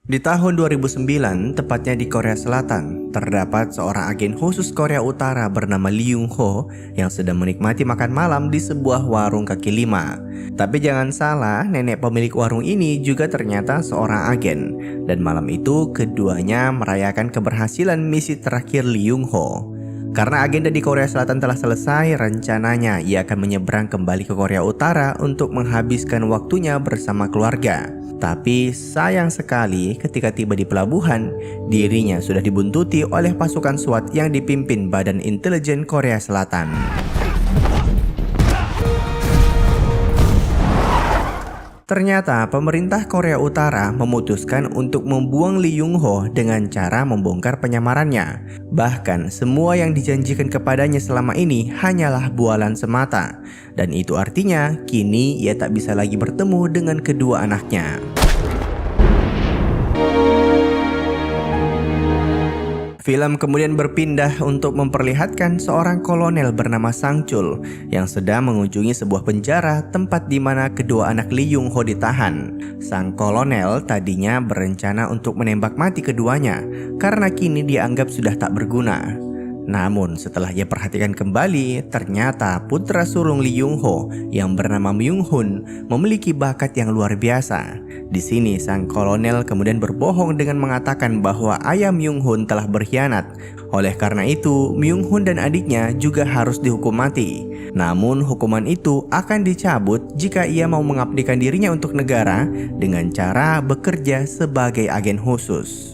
Di tahun 2009, tepatnya di Korea Selatan, terdapat seorang agen khusus Korea Utara bernama Lee Young Ho yang sedang menikmati makan malam di sebuah warung kaki lima. Tapi jangan salah, nenek pemilik warung ini juga ternyata seorang agen. Dan malam itu, keduanya merayakan keberhasilan misi terakhir Lee Young Ho. Karena agenda di Korea Selatan telah selesai, rencananya ia akan menyeberang kembali ke Korea Utara untuk menghabiskan waktunya bersama keluarga. Tapi sayang sekali ketika tiba di pelabuhan, dirinya sudah dibuntuti oleh pasukan SWAT yang dipimpin Badan Intelijen Korea Selatan. Ternyata pemerintah Korea Utara memutuskan untuk membuang Lee Young Ho dengan cara membongkar penyamarannya. Bahkan semua yang dijanjikan kepadanya selama ini hanyalah bualan semata. Dan itu artinya kini ia tak bisa lagi bertemu dengan kedua anaknya. Film kemudian berpindah untuk memperlihatkan seorang kolonel bernama Sang Chul yang sedang mengunjungi sebuah penjara tempat di mana kedua anak Lee Young Ho ditahan. Sang kolonel tadinya berencana untuk menembak mati keduanya karena kini dianggap sudah tak berguna. Namun setelah ia perhatikan kembali, ternyata putra sulung Lee Young Ho yang bernama Myung Hun memiliki bakat yang luar biasa. Di sini sang kolonel kemudian berbohong dengan mengatakan bahwa ayah Myung Hun telah berkhianat. Oleh karena itu, Myung Hun dan adiknya juga harus dihukum mati. Namun hukuman itu akan dicabut jika ia mau mengabdikan dirinya untuk negara dengan cara bekerja sebagai agen khusus.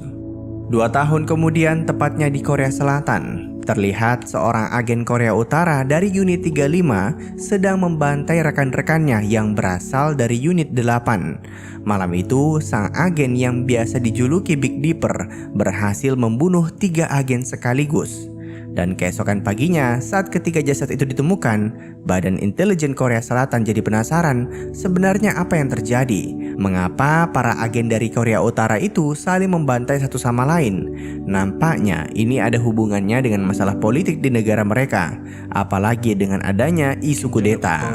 2 tahun kemudian, tepatnya di Korea Selatan, terlihat seorang agen Korea Utara dari unit 35 sedang membantai rekan-rekannya yang berasal dari unit 8. Malam itu, sang agen yang biasa dijuluki Big Dipper berhasil membunuh 3 agen sekaligus. Dan keesokan paginya, saat ketiga jasad itu ditemukan, Badan Intelijen Korea Selatan jadi penasaran sebenarnya apa yang terjadi. Mengapa para agen dari Korea Utara itu saling membantai satu sama lain? Nampaknya ini ada hubungannya dengan masalah politik di negara mereka, apalagi dengan adanya isu kudeta.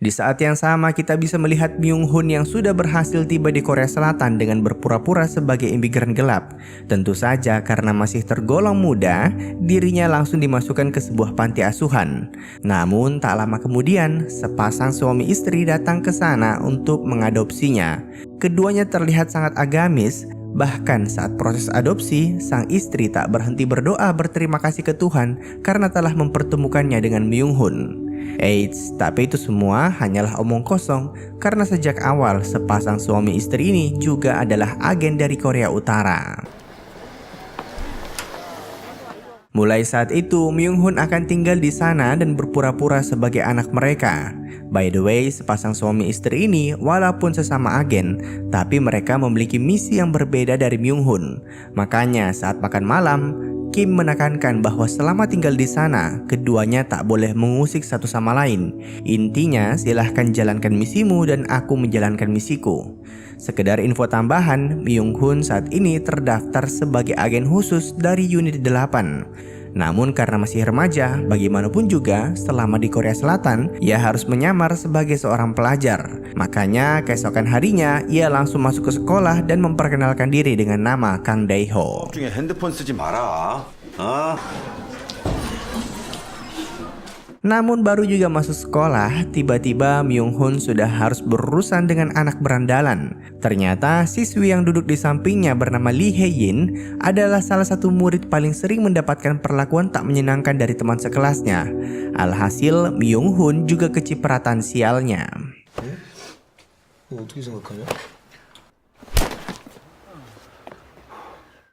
Di saat yang sama kita bisa melihat Myung Hun yang sudah berhasil tiba di Korea Selatan dengan berpura-pura sebagai imigran gelap. Tentu saja karena masih tergolong muda, dirinya langsung dimasukkan ke sebuah panti asuhan. Namun tak lama kemudian, sepasang suami istri datang ke sana untuk mengadopsinya. Keduanya terlihat sangat agamis. Bahkan saat proses adopsi, sang istri tak berhenti berdoa berterima kasih ke Tuhan karena telah mempertemukannya dengan Myung Hun. Eits, tapi itu semua hanyalah omong kosong karena sejak awal sepasang suami istri ini juga adalah agen dari Korea Utara. Mulai saat itu, Myung Hun akan tinggal di sana dan berpura-pura sebagai anak mereka. By the way, sepasang suami istri ini walaupun sesama agen, tapi mereka memiliki misi yang berbeda dari Myung Hun. Makanya saat makan malam, Kim menekankan bahwa selama tinggal di sana, keduanya tak boleh mengusik satu sama lain. Intinya, silahkan jalankan misimu dan aku menjalankan misiku. Sekedar info tambahan, Myung Hun saat ini terdaftar sebagai agen khusus dari unit 8. Namun karena masih remaja, bagaimanapun juga selama di Korea Selatan, ia harus menyamar sebagai seorang pelajar. Makanya keesokan harinya, ia langsung masuk ke sekolah dan memperkenalkan diri dengan nama Kang Dae-ho. 중에 핸드폰 쓰지 마라. Namun baru juga masuk sekolah, tiba-tiba Myung Hun sudah harus berurusan dengan anak berandalan. Ternyata siswi yang duduk di sampingnya bernama Lee Hae-in adalah salah satu murid paling sering mendapatkan perlakuan tak menyenangkan dari teman sekelasnya. Alhasil Myung Hun juga kecipratan sialnya.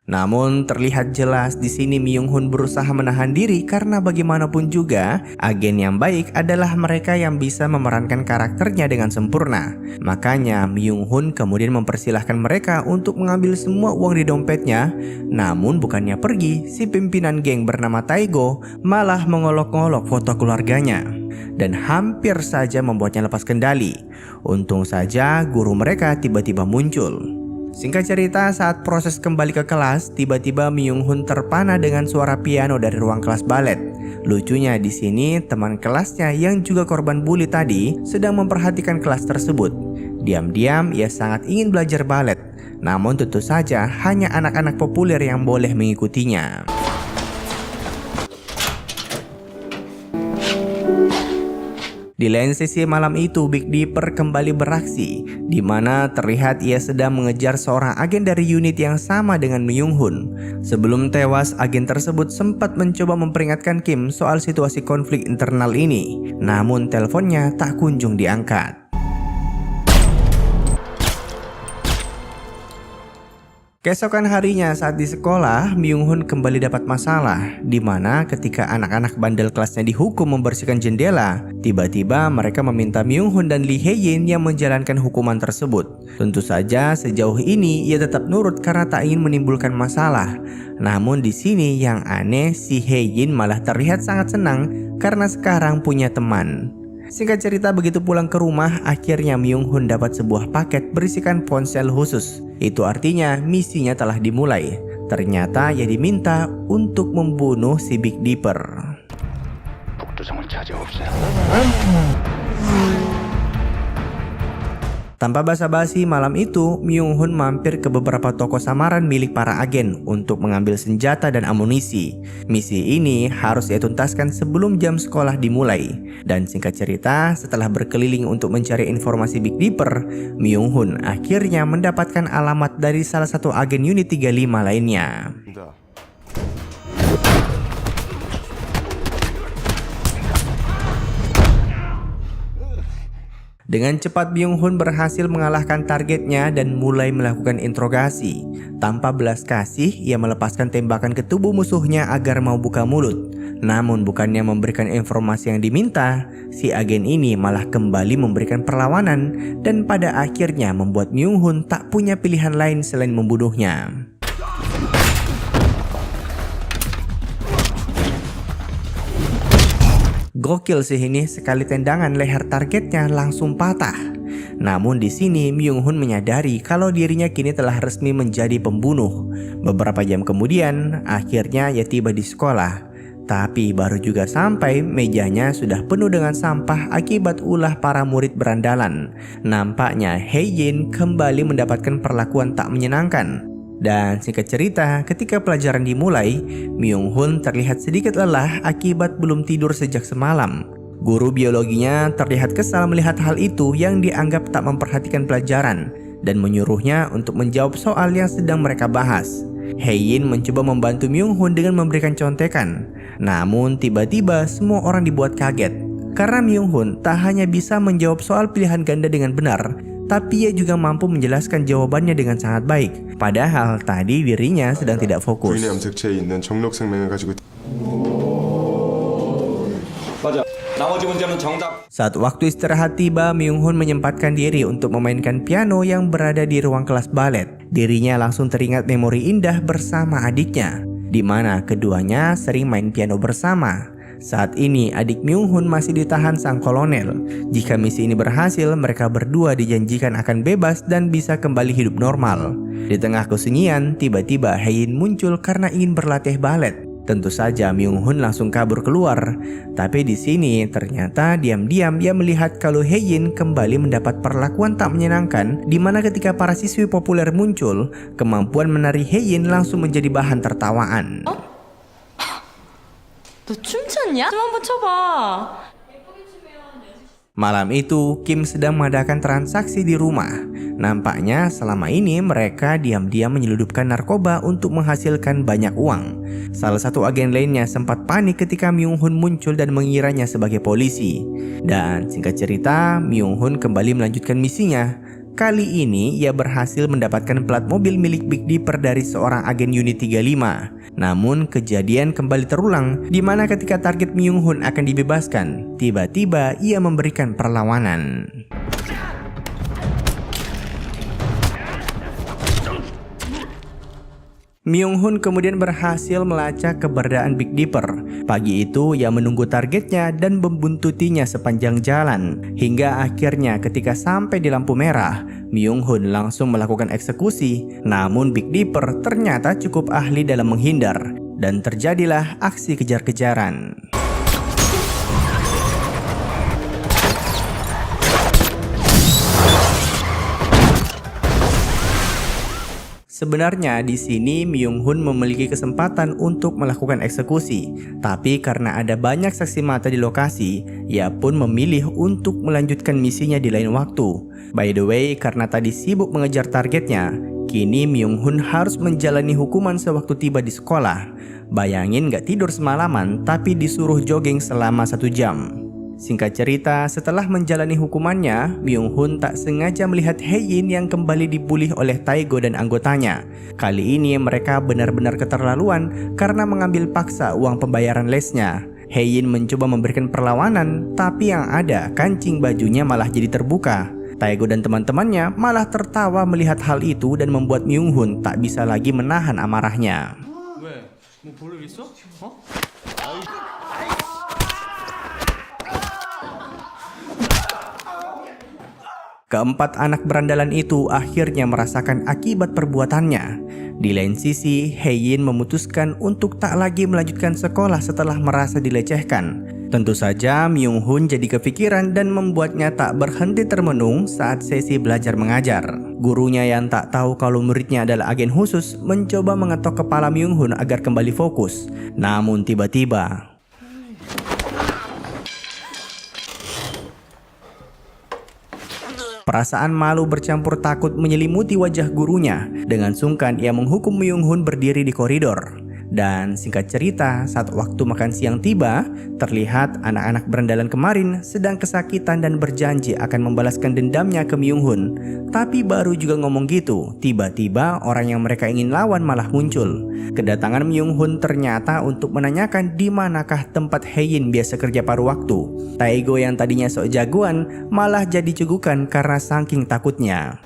Namun terlihat jelas di sini Myung Hun berusaha menahan diri karena bagaimanapun juga agen yang baik adalah mereka yang bisa memerankan karakternya dengan sempurna. Makanya Myung Hun kemudian mempersilahkan mereka untuk mengambil semua uang di dompetnya. Namun bukannya pergi, si pimpinan geng bernama Taego malah mengolok-ngolok foto keluarganya dan hampir saja membuatnya lepas kendali. Untung saja guru mereka tiba-tiba muncul. Singkat cerita, saat proses kembali ke kelas, tiba-tiba Myung Hun terpana dengan suara piano dari ruang kelas balet. Lucunya di sini, teman kelasnya yang juga korban bully tadi sedang memperhatikan kelas tersebut. Diam-diam ia sangat ingin belajar balet, namun tentu saja hanya anak-anak populer yang boleh mengikutinya. Di lain sisi malam itu, Big Dipper kembali beraksi, di mana terlihat ia sedang mengejar seorang agen dari unit yang sama dengan Myung Hun. Sebelum tewas, agen tersebut sempat mencoba memperingatkan Kim soal situasi konflik internal ini, namun teleponnya tak kunjung diangkat. Keesokan harinya saat di sekolah, Myung Hun kembali dapat masalah, di mana ketika anak-anak bandel kelasnya dihukum membersihkan jendela, tiba-tiba mereka meminta Myung Hun dan Lee Hae-in yang menjalankan hukuman tersebut. Tentu saja sejauh ini ia tetap nurut karena tak ingin menimbulkan masalah. Namun di sini yang aneh, si Hae-in malah terlihat sangat senang karena sekarang punya teman. Singkat cerita, begitu pulang ke rumah, akhirnya Myung Hun dapat sebuah paket berisikan ponsel khusus. Itu artinya misinya telah dimulai. Ternyata ia diminta untuk membunuh si Big Dipper. Tanpa basa-basi, malam itu Myung Hun mampir ke beberapa toko samaran milik para agen untuk mengambil senjata dan amunisi. Misi ini harus ia tuntaskan sebelum jam sekolah dimulai. Dan singkat cerita, setelah berkeliling untuk mencari informasi Big Dipper, Myung Hun akhirnya mendapatkan alamat dari salah satu agen unit 35 lainnya. Dengan cepat Myung Hun berhasil mengalahkan targetnya dan mulai melakukan interogasi. Tanpa belas kasih, ia melepaskan tembakan ke tubuh musuhnya agar mau buka mulut. Namun bukannya memberikan informasi yang diminta, si agen ini malah kembali memberikan perlawanan dan pada akhirnya membuat Myung Hun tak punya pilihan lain selain membunuhnya. Gokil sih ini, sekali tendangan leher targetnya langsung patah. Namun di sini Myung Hun menyadari kalau dirinya kini telah resmi menjadi pembunuh. Beberapa jam kemudian, akhirnya ia tiba di sekolah. Tapi baru juga sampai, mejanya sudah penuh dengan sampah akibat ulah para murid berandalan. Nampaknya Hae-in kembali mendapatkan perlakuan tak menyenangkan. Dan singkat cerita, ketika pelajaran dimulai, Myung Hun terlihat sedikit lelah akibat belum tidur sejak semalam. Guru biologinya terlihat kesal melihat hal itu yang dianggap tak memperhatikan pelajaran dan menyuruhnya untuk menjawab soal yang sedang mereka bahas. Hae-in mencoba membantu Myung Hun dengan memberikan contekan. Namun tiba-tiba semua orang dibuat kaget karena Myung Hun tak hanya bisa menjawab soal pilihan ganda dengan benar, tapi ia juga mampu menjelaskan jawabannya dengan sangat baik. Padahal tadi dirinya sedang tidak fokus. 부인의 염색체에 있는 정록 생명을 가지고 맞아. 나머지 문제는 정답. Saat waktu istirahat tiba, Myung Hun menyempatkan diri untuk memainkan piano yang berada di ruang kelas balet. Dirinya langsung teringat memori indah bersama adiknya, di mana keduanya sering main piano bersama. Saat ini adik Myung Hun masih ditahan sang kolonel. Jika misi ini berhasil, mereka berdua dijanjikan akan bebas dan bisa kembali hidup normal. Di tengah kesunyian, tiba-tiba Hae-in muncul karena ingin berlatih balet. Tentu saja Myung Hun langsung kabur keluar. Tapi di sini ternyata diam-diam ia melihat kalau Hae-in kembali mendapat perlakuan tak menyenangkan, di mana ketika para siswi populer muncul, kemampuan menari Hae-in langsung menjadi bahan tertawaan. 너 춤췄냐? 좀 한번 쳐봐. Malam itu, Kim sedang mengadakan transaksi di rumah. Nampaknya selama ini mereka diam-diam menyelundupkan narkoba untuk menghasilkan banyak uang. Salah satu agen lainnya sempat panik ketika Myung Hun muncul dan mengiranya sebagai polisi. Dan singkat cerita, Myung Hun kembali melanjutkan misinya. Kali ini ia berhasil mendapatkan plat mobil milik Big Dipper dari seorang agen unit 35. Namun kejadian kembali terulang, di mana ketika target Myung Hun akan dibebaskan, tiba-tiba ia memberikan perlawanan. Myung Hun kemudian berhasil melacak keberadaan Big Dipper. Pagi itu ia menunggu targetnya dan membuntutinya sepanjang jalan. Hingga akhirnya ketika sampai di lampu merah, Myung Hun langsung melakukan eksekusi. Namun Big Dipper ternyata cukup ahli dalam menghindar. Dan terjadilah aksi kejar-kejaran. Sebenarnya di sini Myung-hun memiliki kesempatan untuk melakukan eksekusi, tapi karena ada banyak saksi mata di lokasi, ia pun memilih untuk melanjutkan misinya di lain waktu. By the way, karena tadi sibuk mengejar targetnya, kini Myung-hun harus menjalani hukuman sewaktu tiba di sekolah. Bayangin gak tidur semalaman, tapi disuruh jogging selama 1 jam. Singkat cerita, setelah menjalani hukumannya, Myung-hun tak sengaja melihat Hae-in yang kembali dibully oleh Tae-go dan anggotanya. Kali ini mereka benar-benar keterlaluan karena mengambil paksa uang pembayaran lesnya. Hae-in mencoba memberikan perlawanan, tapi yang ada kancing bajunya malah jadi terbuka. Tae-go dan teman-temannya malah tertawa melihat hal itu dan membuat Myung-hun tak bisa lagi menahan amarahnya. Keempat anak berandalan itu akhirnya merasakan akibat perbuatannya. Di lain sisi, Hae-in memutuskan untuk tak lagi melanjutkan sekolah setelah merasa dilecehkan. Tentu saja Myung-hun jadi kepikiran dan membuatnya tak berhenti termenung saat sesi belajar mengajar. Gurunya yang tak tahu kalau muridnya adalah agen khusus mencoba mengetok kepala Myung-hun agar kembali fokus. Namun tiba-tiba perasaan malu bercampur takut menyelimuti wajah gurunya. Dengan sungkan ia menghukum Myung-hun berdiri di koridor. Dan singkat cerita, saat waktu makan siang tiba, terlihat anak-anak berandalan kemarin sedang kesakitan dan berjanji akan membalaskan dendamnya ke Myung-hun. Tapi baru juga ngomong gitu, tiba-tiba orang yang mereka ingin lawan malah muncul. Kedatangan Myung-hun ternyata untuk menanyakan di manakah tempat Hae-in biasa kerja paruh waktu. Tae-go yang tadinya sok jagoan malah jadi cegukan karena saking takutnya.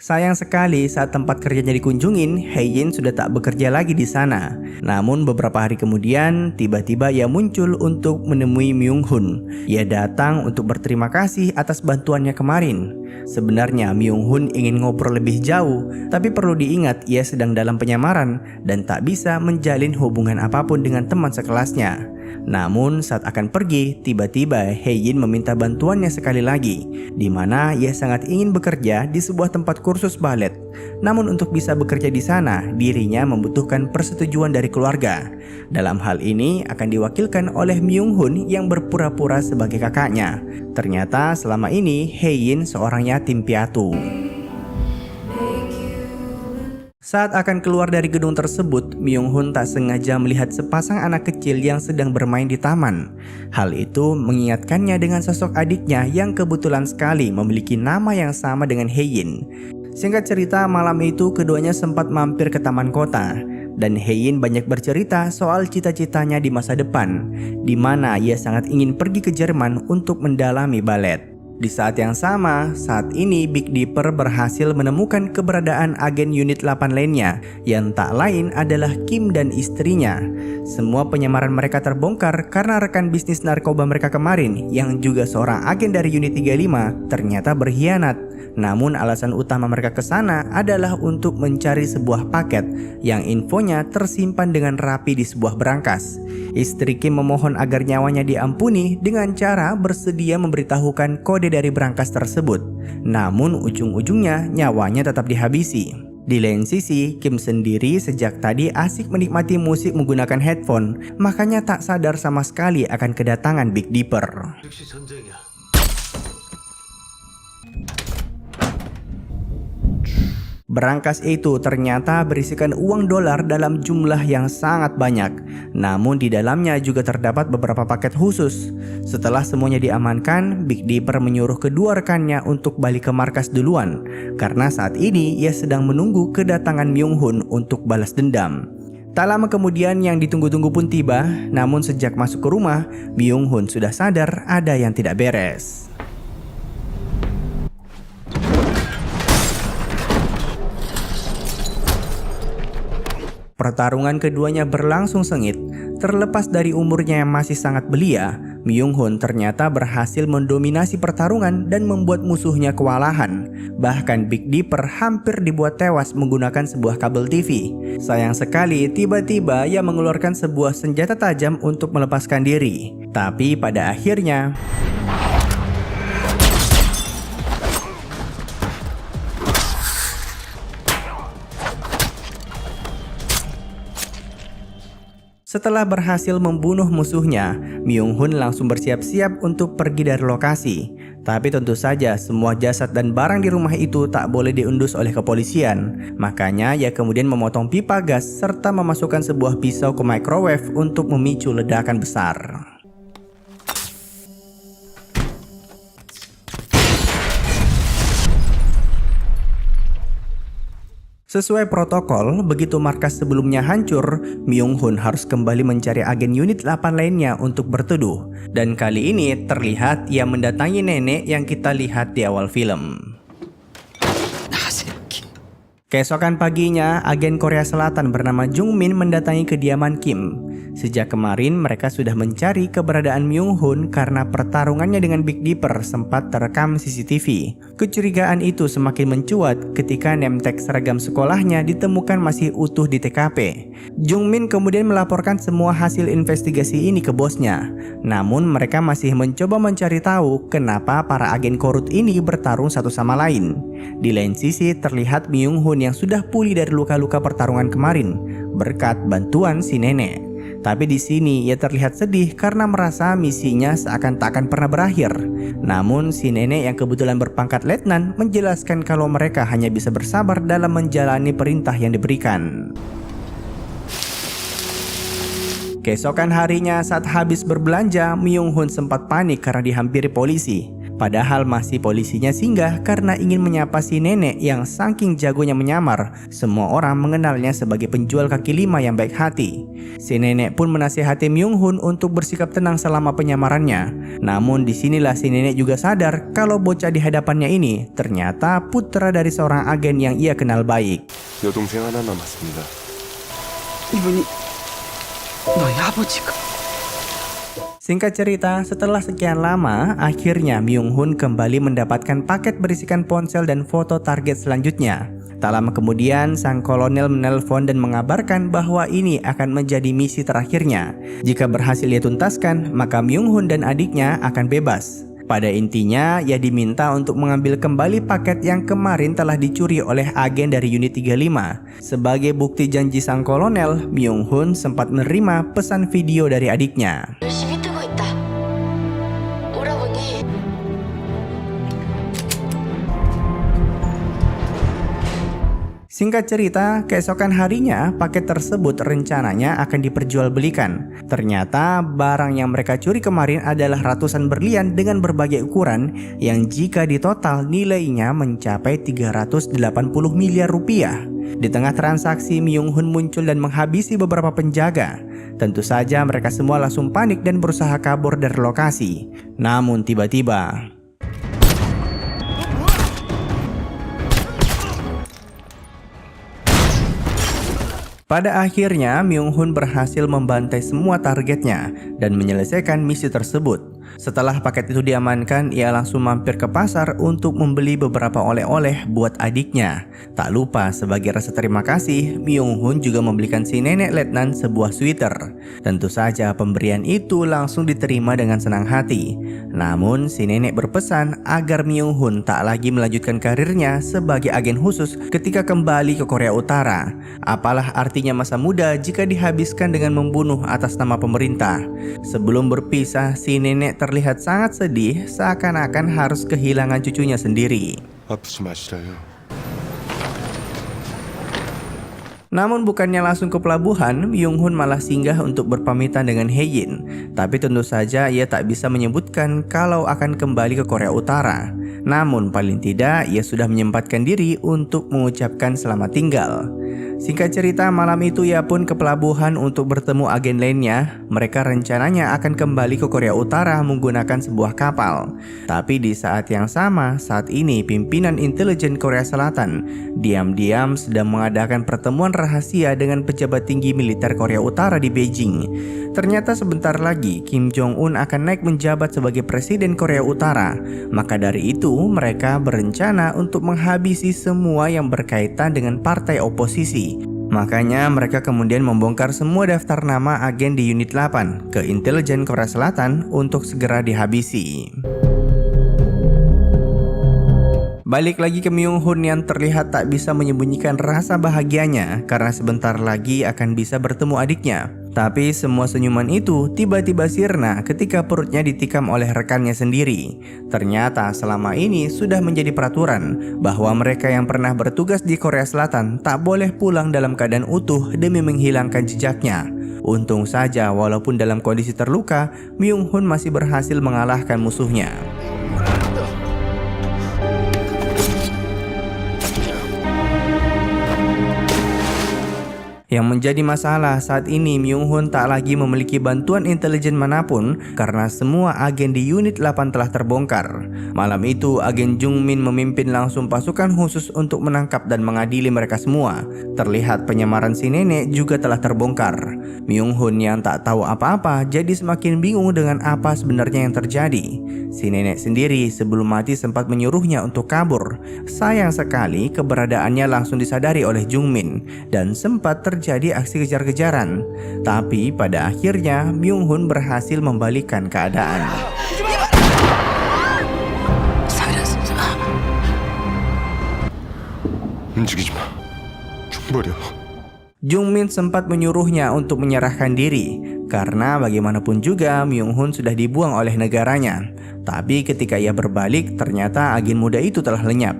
Sayang sekali saat tempat kerjanya dikunjungin, Hae-in sudah tak bekerja lagi di sana. Namun beberapa hari kemudian, tiba-tiba ia muncul untuk menemui Myung-hun. Ia datang untuk berterima kasih atas bantuannya kemarin. Sebenarnya Myung-hun ingin ngobrol lebih jauh, tapi perlu diingat ia sedang dalam penyamaran dan tak bisa menjalin hubungan apapun dengan teman sekelasnya. Namun saat akan pergi, tiba-tiba Hae-in meminta bantuannya sekali lagi, di mana ia sangat ingin bekerja di sebuah tempat kursus balet. Namun untuk bisa bekerja di sana, dirinya membutuhkan persetujuan dari keluarga. Dalam hal ini akan diwakilkan oleh Myung-hun yang berpura-pura sebagai kakaknya. Ternyata selama ini Hae-in seorang yatim piatu. Saat akan keluar dari gedung tersebut, Myung-hun tak sengaja melihat sepasang anak kecil yang sedang bermain di taman. Hal itu mengingatkannya dengan sosok adiknya yang kebetulan sekali memiliki nama yang sama dengan Hae-in. Singkat cerita, malam itu keduanya sempat mampir ke taman kota. Dan Hae-in banyak bercerita soal cita-citanya di masa depan, di mana ia sangat ingin pergi ke Jerman untuk mendalami balet. Di saat yang sama, saat ini Big Dipper berhasil menemukan keberadaan agen unit 8 lainnya yang tak lain adalah Kim dan istrinya. Semua penyamaran mereka terbongkar karena rekan bisnis narkoba mereka kemarin yang juga seorang agen dari unit 35 ternyata berkhianat. Namun alasan utama mereka ke sana adalah untuk mencari sebuah paket yang infonya tersimpan dengan rapi di sebuah berangkas. Istri Kim memohon agar nyawanya diampuni dengan cara bersedia memberitahukan kode dari berangkas tersebut. Namun ujung-ujungnya nyawanya tetap dihabisi. Di lain sisi, Kim sendiri sejak tadi asik menikmati musik menggunakan headphone, makanya tak sadar sama sekali akan kedatangan Big Dipper. Berangkas itu ternyata berisikan uang dolar dalam jumlah yang sangat banyak. Namun di dalamnya juga terdapat beberapa paket khusus. Setelah semuanya diamankan, Big Dipper menyuruh kedua rekannya untuk balik ke markas duluan. Karena saat ini ia sedang menunggu kedatangan Myung-hun untuk balas dendam. Tak lama kemudian yang ditunggu-tunggu pun tiba. Namun sejak masuk ke rumah, Myung-hun sudah sadar ada yang tidak beres. Pertarungan keduanya berlangsung sengit. Terlepas dari umurnya yang masih sangat belia, Myung-hun ternyata berhasil mendominasi pertarungan dan membuat musuhnya kewalahan. Bahkan Big Dipper hampir dibuat tewas menggunakan sebuah kabel TV. Sayang sekali, tiba-tiba ia mengeluarkan sebuah senjata tajam untuk melepaskan diri. Tapi pada akhirnya Setelah berhasil membunuh musuhnya, Myung-hun langsung bersiap-siap untuk pergi dari lokasi. Tapi tentu saja semua jasad dan barang di rumah itu tak boleh diendus oleh kepolisian. Makanya ia kemudian memotong pipa gas serta memasukkan sebuah pisau ke microwave untuk memicu ledakan besar. Sesuai protokol, begitu markas sebelumnya hancur, Myung-hun harus kembali mencari agen unit 8 lainnya untuk berteduh. Dan kali ini terlihat ia mendatangi nenek yang kita lihat di awal film. Keesokan paginya, agen Korea Selatan bernama Jung Min mendatangi kediaman Kim. Sejak kemarin mereka sudah mencari keberadaan Myung-hun karena pertarungannya dengan Big Dipper sempat terekam CCTV. Kecurigaan itu semakin mencuat ketika name tag seragam sekolahnya ditemukan masih utuh di TKP. Jung Min kemudian melaporkan semua hasil investigasi ini ke bosnya. Namun mereka masih mencoba mencari tahu kenapa para agen korut ini bertarung satu sama lain. Di lain sisi terlihat Myung-hun yang sudah pulih dari luka-luka pertarungan kemarin berkat bantuan si nenek. Tapi di sini ia terlihat sedih karena merasa misinya seakan tak akan pernah berakhir. Namun si nenek yang kebetulan berpangkat letnan menjelaskan kalau mereka hanya bisa bersabar dalam menjalani perintah yang diberikan. Keesokan harinya saat habis berbelanja, Myung-hun sempat panik karena dihampiri polisi. Padahal masih polisinya singgah karena ingin menyapa si nenek yang saking jagonya menyamar. Semua orang mengenalnya sebagai penjual kaki lima yang baik hati. Si nenek pun menasihati Myung-hun untuk bersikap tenang selama penyamarannya. Namun disinilah si nenek juga sadar kalau bocah di hadapannya ini ternyata putra dari seorang agen yang ia kenal baik. 여동생 하나 남았습니다. 이분이 너희 아버지가? Singkat cerita, setelah sekian lama, akhirnya Myung-hun kembali mendapatkan paket berisikan ponsel dan foto target selanjutnya. Tak lama kemudian, sang kolonel menelpon dan mengabarkan bahwa ini akan menjadi misi terakhirnya. Jika berhasil ia tuntaskan, maka Myung-hun dan adiknya akan bebas. Pada intinya, ia diminta untuk mengambil kembali paket yang kemarin telah dicuri oleh agen dari unit 35. Sebagai bukti janji sang kolonel, Myung-hun sempat menerima pesan video dari adiknya. 열심히 뜨고 있다. 오라버니. Singkat cerita, keesokan harinya paket tersebut rencananya akan diperjualbelikan. Ternyata barang yang mereka curi kemarin adalah ratusan berlian dengan berbagai ukuran yang jika ditotal nilainya mencapai 380 miliar rupiah. Di tengah transaksi, Myung-hun muncul dan menghabisi beberapa penjaga. Tentu saja mereka semua langsung panik dan berusaha kabur dari lokasi. Namun tiba-tiba pada akhirnya, Myung-hun berhasil membantai semua targetnya dan menyelesaikan misi tersebut. Setelah paket itu diamankan, ia langsung mampir ke pasar untuk membeli beberapa oleh-oleh buat adiknya. Tak lupa, sebagai rasa terima kasih, Myung-hun juga membelikan si nenek letnan sebuah sweater. Tentu saja pemberian itu langsung diterima dengan senang hati. Namun, si nenek berpesan agar Myung-hun tak lagi melanjutkan karirnya sebagai agen khusus ketika kembali ke Korea Utara. Apalah artinya masa muda jika dihabiskan dengan membunuh atas nama pemerintah. Sebelum berpisah, si nenek terlihat sangat sedih seakan-akan harus kehilangan cucunya sendiri. 아프지 마시라요. Namun bukannya langsung ke pelabuhan, Myung-hun malah singgah untuk berpamitan dengan Hae-in. Tapi tentu saja ia tak bisa menyebutkan kalau akan kembali ke Korea Utara. Namun paling tidak ia sudah menyempatkan diri untuk mengucapkan selamat tinggal. Singkat cerita, malam itu ia pun ke pelabuhan untuk bertemu agen lainnya. Mereka rencananya akan kembali ke Korea Utara menggunakan sebuah kapal. Tapi di saat yang sama, saat ini pimpinan intelijen Korea Selatan diam-diam sedang mengadakan pertemuan rahasia dengan pejabat tinggi militer Korea Utara di Beijing. Ternyata sebentar lagi Kim Jong-un akan naik menjabat sebagai presiden Korea Utara. Maka dari itu mereka berencana untuk menghabisi semua yang berkaitan dengan partai oposisi. Makanya mereka kemudian membongkar semua daftar nama agen di unit 8 ke intelijen Korea Selatan untuk segera dihabisi. Balik lagi ke Myung-hun yang terlihat tak bisa menyembunyikan rasa bahagianya karena sebentar lagi akan bisa bertemu adiknya. Tapi semua senyuman itu tiba-tiba sirna ketika perutnya ditikam oleh rekannya sendiri. Ternyata selama ini sudah menjadi peraturan bahwa mereka yang pernah bertugas di Korea Selatan tak boleh pulang dalam keadaan utuh demi menghilangkan jejaknya. Untung saja walaupun dalam kondisi terluka, Myung-hun masih berhasil mengalahkan musuhnya. Yang menjadi masalah saat ini, Myung-hun tak lagi memiliki bantuan intelijen manapun karena semua agen di unit 8 telah terbongkar. Malam itu, agen Jung-min memimpin langsung pasukan khusus untuk menangkap dan mengadili mereka semua. Terlihat penyamaran si nenek juga telah terbongkar. Myung-hun yang tak tahu apa-apa jadi semakin bingung dengan apa sebenarnya yang terjadi. Si nenek sendiri sebelum mati sempat menyuruhnya untuk kabur. Sayang sekali keberadaannya langsung disadari oleh Jung-min dan sempat terjadi aksi kejar-kejaran. Tapi pada akhirnya Myung-hun berhasil membalikkan keadaan. 움직이지 마. 죽버려. Jung-min sempat menyuruhnya untuk menyerahkan diri karena bagaimanapun juga Myung-hun sudah dibuang oleh negaranya. Tapi ketika ia berbalik, ternyata agen muda itu telah lenyap.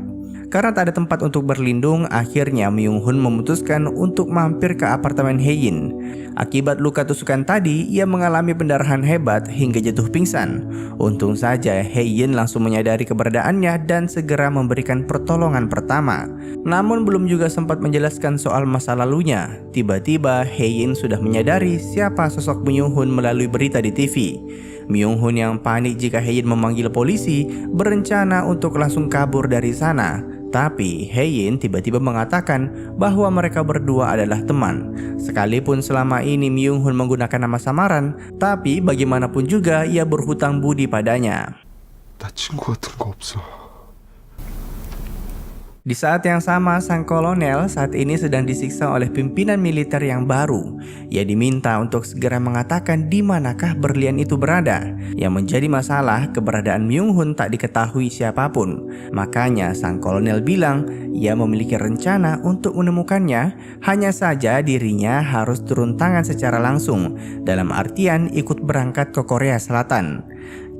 Karena tak ada tempat untuk berlindung, akhirnya Myung-hun memutuskan untuk mampir ke apartemen Hae-in. Akibat luka tusukan tadi, ia mengalami pendarahan hebat hingga jatuh pingsan. Untung saja Hae-in langsung menyadari keberadaannya dan segera memberikan pertolongan pertama. Namun belum juga sempat menjelaskan soal masa lalunya, tiba-tiba Hae-in sudah menyadari siapa sosok Myung-hun melalui berita di TV. Myung-hun yang panik jika Hae-in memanggil polisi, berencana untuk langsung kabur dari sana. Tapi Hae-in tiba-tiba mengatakan bahwa mereka berdua adalah teman. Sekalipun selama ini Myung-hun menggunakan nama samaran, tapi bagaimanapun juga ia berhutang budi padanya. 나 친구 같은 거 없어. Di saat yang sama, sang kolonel saat ini sedang disiksa oleh pimpinan militer yang baru. Ia diminta untuk segera mengatakan di manakah berlian itu berada. Yang menjadi masalah, keberadaan Myung-hun tak diketahui siapapun. Makanya sang kolonel bilang ia memiliki rencana untuk menemukannya, hanya saja dirinya harus turun tangan secara langsung, dalam artian ikut berangkat ke Korea Selatan.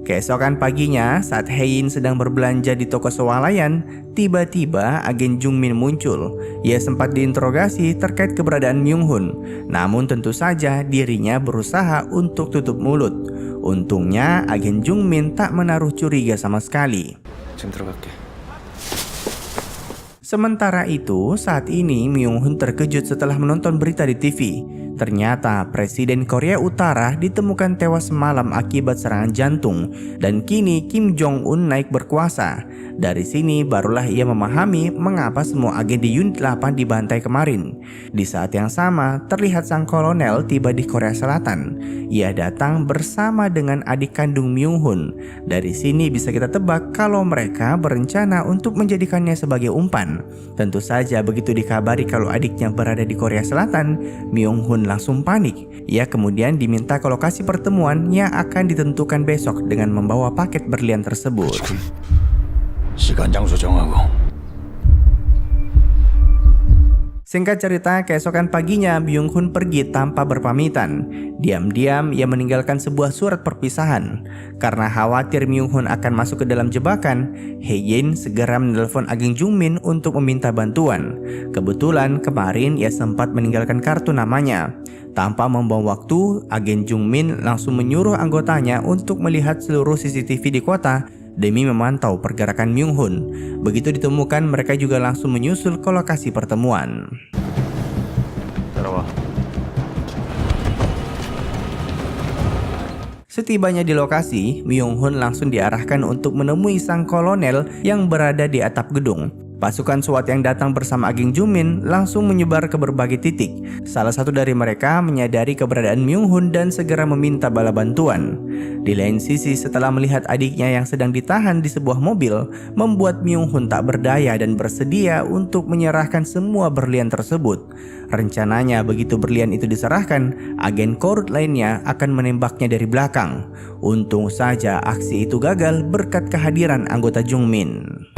Keesokan paginya, saat Hae-in sedang berbelanja di toko swalayan, tiba-tiba agen Jung-min muncul. Ia sempat diinterogasi terkait keberadaan Myung-hun, namun tentu saja dirinya berusaha untuk tutup mulut. Untungnya agen Jung-min tak menaruh curiga sama sekali. 지금 들어갈게. Sementara itu, saat ini Myung-hun terkejut setelah menonton berita di TV. Ternyata Presiden Korea Utara ditemukan tewas semalam akibat serangan jantung dan kini Kim Jong-un naik berkuasa. Dari sini barulah ia memahami mengapa semua agen di unit 8 dibantai kemarin. Di saat yang sama, terlihat sang kolonel tiba di Korea Selatan. Ia datang bersama dengan adik kandung Myung-hun. Dari sini bisa kita tebak kalau mereka berencana untuk menjadikannya sebagai umpan. Tentu saja begitu dikabari kalau adiknya berada di Korea Selatan, Myung-hun langsung panik. Ia kemudian diminta ke lokasi pertemuan yang akan ditentukan besok dengan membawa paket berlian tersebut. 시간 장소 정하고. Singkat cerita, keesokan paginya Myung-hun pergi tanpa berpamitan. Diam-diam ia meninggalkan sebuah surat perpisahan. Karena khawatir Myung-hun akan masuk ke dalam jebakan, Hae-in segera menelpon agen Jung-min untuk meminta bantuan. Kebetulan kemarin ia sempat meninggalkan kartu namanya. Tanpa membuang waktu, agen Jung-min langsung menyuruh anggotanya untuk melihat seluruh CCTV di kota demi memantau pergerakan Myung-hun. Begitu ditemukan, mereka juga langsung menyusul ke lokasi pertemuan. Setibanya di lokasi, Myung-hun langsung diarahkan untuk menemui sang kolonel yang berada di atap gedung. Pasukan SWAT yang datang bersama agen Jung-min langsung menyebar ke berbagai titik. Salah satu dari mereka menyadari keberadaan Myung-hun dan segera meminta bala bantuan. Di lain sisi, setelah melihat adiknya yang sedang ditahan di sebuah mobil, membuat Myung-hun tak berdaya dan bersedia untuk menyerahkan semua berlian tersebut. Rencananya begitu berlian itu diserahkan, agen korut lainnya akan menembaknya dari belakang. Untung saja aksi itu gagal berkat kehadiran anggota Jung-min.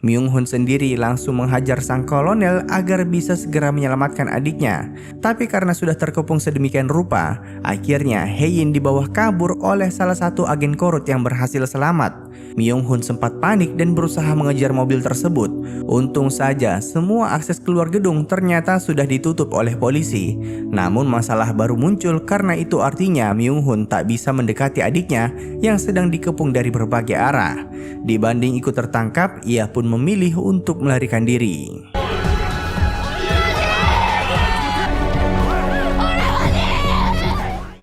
Myung-hun sendiri langsung menghajar sang kolonel agar bisa segera menyelamatkan adiknya. Tapi karena sudah terkepung sedemikian rupa, akhirnya Hae-in dibawa kabur oleh salah satu agen korut yang berhasil selamat. Myung-hun sempat panik dan berusaha mengejar mobil tersebut. Untung saja semua akses keluar gedung ternyata sudah ditutup oleh polisi. Namun masalah baru muncul karena itu artinya Myung-hun tak bisa mendekati adiknya yang sedang dikepung dari berbagai arah. Dibanding ikut tertangkap, ia pun memilih untuk melarikan diri.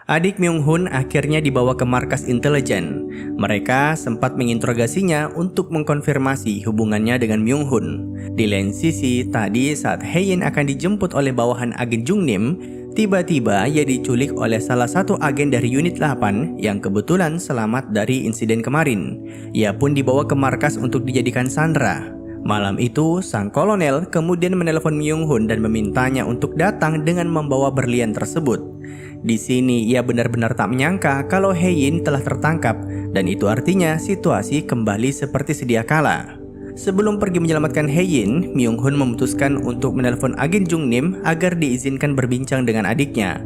Adik Myung-hun akhirnya dibawa ke markas intelijen. Mereka sempat menginterogasinya untuk mengkonfirmasi hubungannya dengan Myung-hun. Di lain sisi, tadi saat Hae-in akan dijemput oleh bawahan agen Jung-nim, tiba-tiba ia diculik oleh salah satu agen dari unit 8 yang kebetulan selamat dari insiden kemarin. Ia pun dibawa ke markas untuk dijadikan sandera. Malam itu, sang kolonel kemudian menelpon Myung-hun dan memintanya untuk datang dengan membawa berlian tersebut. Di sini ia benar-benar tak menyangka kalau Hae-in telah tertangkap dan itu artinya situasi kembali seperti sedia kala. Sebelum pergi menyelamatkan Hae-in, Myung-hun memutuskan untuk menelpon agen Jung-nim agar diizinkan berbincang dengan adiknya.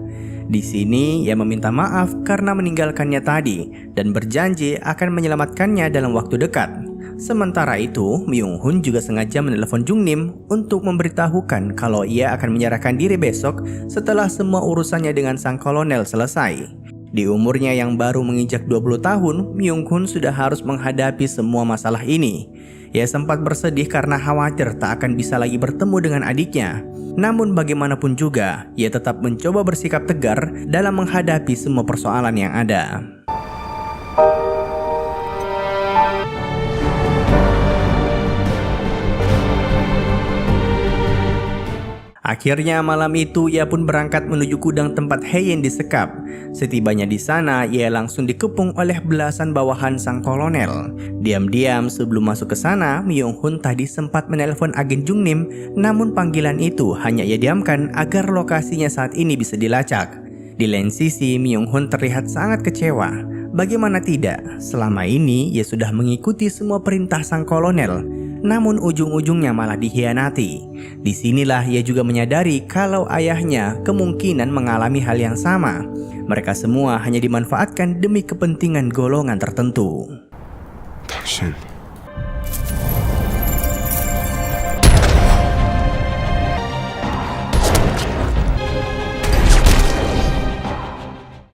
Di sini ia meminta maaf karena meninggalkannya tadi dan berjanji akan menyelamatkannya dalam waktu dekat. Sementara itu, Myung-hun juga sengaja menelpon Jung-nim untuk memberitahukan kalau ia akan menyerahkan diri besok setelah semua urusannya dengan sang kolonel selesai. Di umurnya yang baru menginjak 20 tahun, Myung-hun sudah harus menghadapi semua masalah ini. Ia sempat bersedih karena khawatir tak akan bisa lagi bertemu dengan adiknya. Namun bagaimanapun juga, ia tetap mencoba bersikap tegar dalam menghadapi semua persoalan yang ada. Akhirnya malam itu ia pun berangkat menuju gudang tempat Hae-in disekap. Setibanya di sana, ia langsung dikepung oleh belasan bawahan sang kolonel. Diam-diam sebelum masuk ke sana, Myung-hun tadi sempat menelpon agen Jung-nim, namun panggilan itu hanya ia diamkan agar lokasinya saat ini bisa dilacak. Di lain sisi, Myung-hun terlihat sangat kecewa. Bagaimana tidak, selama ini ia sudah mengikuti semua perintah sang kolonel, namun ujung-ujungnya malah dikhianati. Disinilah ia juga menyadari kalau ayahnya kemungkinan mengalami hal yang sama. Mereka semua hanya dimanfaatkan demi kepentingan golongan tertentu. 당신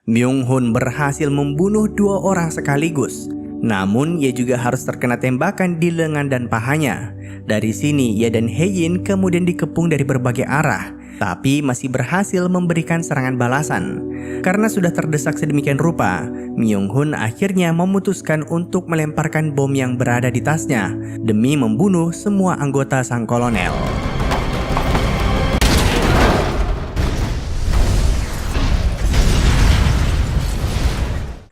Myung-hun berhasil membunuh 2 orang sekaligus. Namun ia juga harus terkena tembakan di lengan dan pahanya. Dari sini ia dan Hae-in kemudian dikepung dari berbagai arah, tapi masih berhasil memberikan serangan balasan. Karena sudah terdesak sedemikian rupa, Myung-hun akhirnya memutuskan untuk melemparkan bom yang berada di tasnya demi membunuh semua anggota sang kolonel.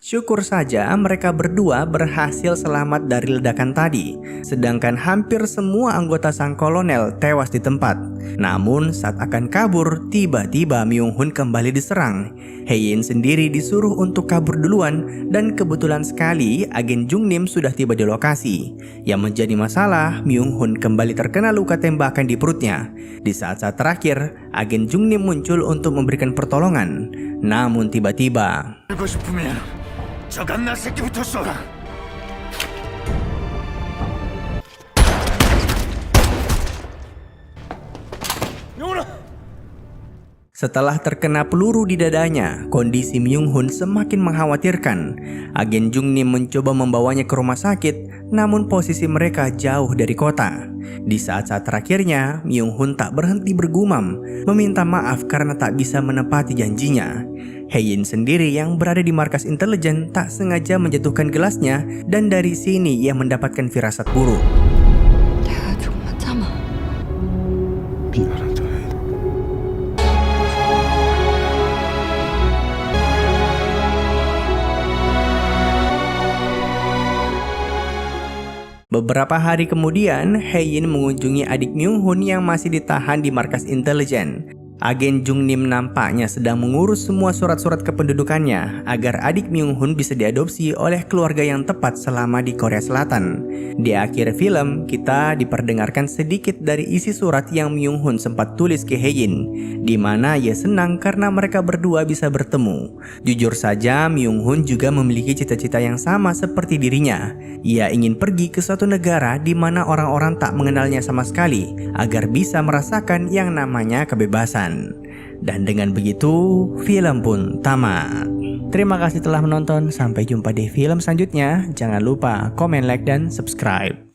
Syukur saja mereka berdua berhasil selamat dari ledakan tadi, sedangkan hampir semua anggota sang kolonel tewas di tempat. Namun saat akan kabur, tiba-tiba Myung-hun kembali diserang. Hae-in sendiri disuruh untuk kabur duluan dan kebetulan sekali agen Jung-nim sudah tiba di lokasi. Yang menjadi masalah, Myung-hun kembali terkena luka tembakan di perutnya. Di saat-saat terakhir, agen Jung-nim muncul untuk memberikan pertolongan. Namun tiba-tiba 저 갓날 새끼부터 쏘라. 영훈아! Setelah terkena peluru di dadanya, kondisi Myung-hun semakin mengkhawatirkan. Agen Jung-nim mencoba membawanya ke rumah sakit, namun posisi mereka jauh dari kota. Di saat-saat terakhirnya, Myung-hun tak berhenti bergumam, meminta maaf karena tak bisa menepati janjinya. Hae-in sendiri yang berada di markas intelijen tak sengaja menjatuhkan gelasnya dan dari sini ia mendapatkan firasat buruk. 내가 조금만 참아. 미안하다. Beberapa hari kemudian, Hae-in mengunjungi adik Myung-hun yang masih ditahan di markas intelijen. Agen Jung Nim nampaknya sedang mengurus semua surat-surat kependudukannya agar adik Myung Hun bisa diadopsi oleh keluarga yang tepat selama di Korea Selatan. Di akhir film, kita diperdengarkan sedikit dari isi surat yang Myung Hun sempat tulis ke Hae-in, di mana ia senang karena mereka berdua bisa bertemu. Jujur saja, Myung Hun juga memiliki cita-cita yang sama seperti dirinya. Ia ingin pergi ke suatu negara di mana orang-orang tak mengenalnya sama sekali, agar bisa merasakan yang namanya kebebasan. Dan dengan begitu, film pun tamat. Terima kasih telah menonton, sampai jumpa di film selanjutnya. Jangan lupa komen, like, dan subscribe.